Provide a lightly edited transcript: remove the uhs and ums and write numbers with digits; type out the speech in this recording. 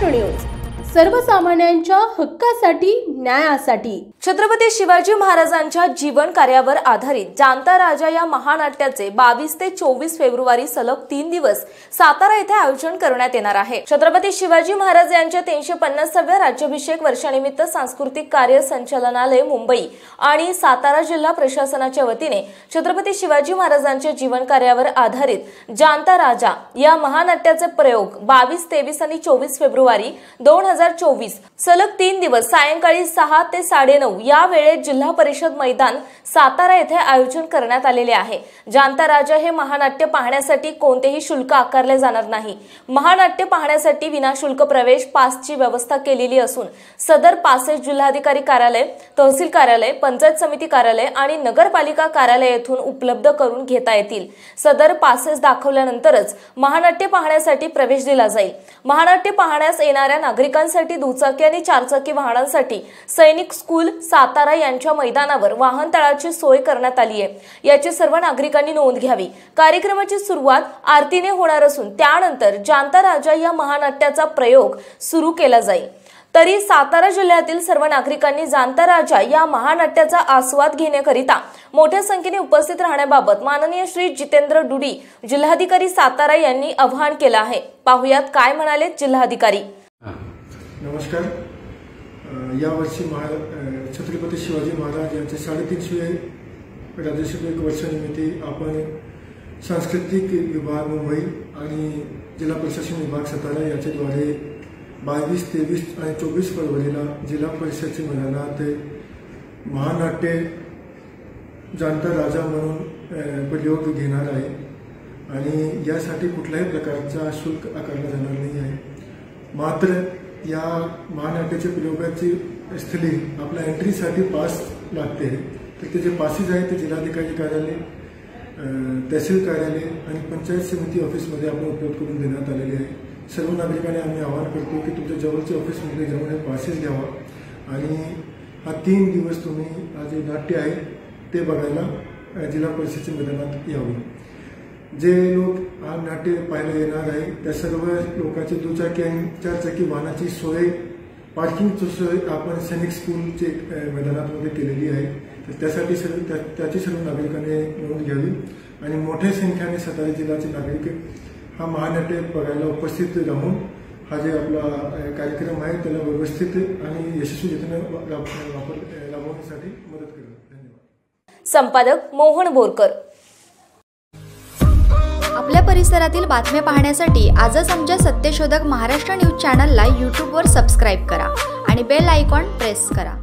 Maharashtra news, सर्वसामान्यांच्या हक्कासाठी, न्यायासाठी। छत्रपती शिवाजी महाराजांच्या जीवन कार्यावर आधारित जाणता राजा या महानाट्याचे 22 ते 24 फेब्रुवारी सलग 3 दिवस सातारा येथे आयोजन करण्यात येणार आहे। छत्रपती शिवाजी महाराज यांच्या 350व्या राज्याभिषेक वर्षानिमित्त सांस्कृतिक कार्य संचालनालय मुंबई आणि सातारा जिल्हा प्रशासनाच्या वतीने छत्रपती शिवाजी महाराजांच्या जीवन कार्यावर आधारित जाणता राजा या महानाट्याचे प्रयोग 22, 23 आणि 24 फेब्रुवारी 2024 सलग 3 दिवस सायंकाळी 6 ते 9:30 या वेळेत जिल्हा परिषद मैदान सातारा येथे आयोजन करण्यात आलेले आहे। जाणता राजा हे महानाट्य पाहण्यासाठी कोणतेही शुल्क आकारले जाणार नाही। महानाट्य पाहण्यासाठी विनाशुल्क प्रवेश पासची व्यवस्था केलेली असून सदर पासेस जिल्हाधिकारी कार्यालय, तहसील कार्यालय, पंचायत समिती कार्यालय आणि नगरपालिका कार्यालय येथून उपलब्ध करून घेता येतील। सदर पासेस दाखवल्यानंतरच महानाट्य पाहण्यासाठी प्रवेश दिला जाईल। महानाट्य पाहण्यास येणाऱ्या नागरिकांसाठी दुचाकी आणि चारचाकी वाहनांसाठी सैनिक स्कूल सातारा यांच्या मैदानावर वाहन तळाची सोय करण्यात आली आहे। याची सर्व नागरिकांनी नोंद घ्यावी। कार्यक्रमाची सुरुवात आरतीने होणार असून त्यानंतर जाणता राजा या महानाट्याचा प्रयोग सुरू केला जाईल। तरी सातारा जिल्ह्यातील सर्व नागरिकांनी जाणता राजा या महानाट्याचा आस्वाद घेण्याकरिता मोठ्या संख्येने उपस्थित राहण्याबाबत माननीय श्री जितेंद्र डुडी जिल्हाधिकारी सातारा यांनी आवाहन केलं आहे। पाहुयात काय म्हणाले जिल्हाधिकारी। नमस्कार। यावर्षी छत्रपती शिवाजी महाराज यांचे 350 राज्याभिषेक वर्षानिमित्त आपण सांस्कृतिक विभाग मुंबई आणि जिल्हा प्रशासन विभाग सातारा याच्याद्वारे 22, 23 आणि 24 फरवरीला जिल्हा परिषदेच्या मैदानात महानाट्य जाणता राजा म्हणून प्रयोग घेणार आहे आणि यासाठी कुठल्याही प्रकारचा शुल्क आकारला जाणार नाही आहे। मात्र या महानाट्याच्या प्रयोगाची स्थळी आपल्या एंट्रीसाठी पास लागते, तर ते जे पासेस आहेत ते जिल्हाधिकारी कार्यालय, तहसील कार्यालय आणि पंचायत समिती ऑफिसमध्ये आपण उपलब्ध करून देण्यात आलेले आहे। सर्व नागरिकांनी आम्ही आवाहन करतो की तुमच्या जवळच्या ऑफिसमध्ये जाऊन हे पासेस घ्यावा आणि हा 3 दिवस तुम्ही हा जे नाट्य आहे ते बघायला जिल्हा परिषदेच्या मैदानात यावे। जे लोक हा नाट्य पाहायला येणार आहे त्या सर्व लोकांची दुचाकी आणि चारचाकी वाहनाची सोय, पार्किंगची सोय आपण सैनिक स्कूलचे मैदानामध्ये केलेली आहे। तर त्यासाठी त्याची सर्व नागरिकांनी नोंद घ्यावी आणि मोठ्या संख्येने सातारा जिल्ह्याचे नागरिक हा महानाट्य बघायला उपस्थित राहून हा जे आपला कार्यक्रम आहे त्याला व्यवस्थित आणि यशस्वीरित्या राबवण्यासाठी मदत करेल। धन्यवाद। संपादक मोहन बोरकर। आपल्या परिसरातील बातम्या पाहण्यासाठी आजच आमच्या सत्यशोधक महाराष्ट्र न्यूज चॅनलला यूट्यूबवर सबस्क्राईब करा आणि बेल आयकॉन प्रेस करा।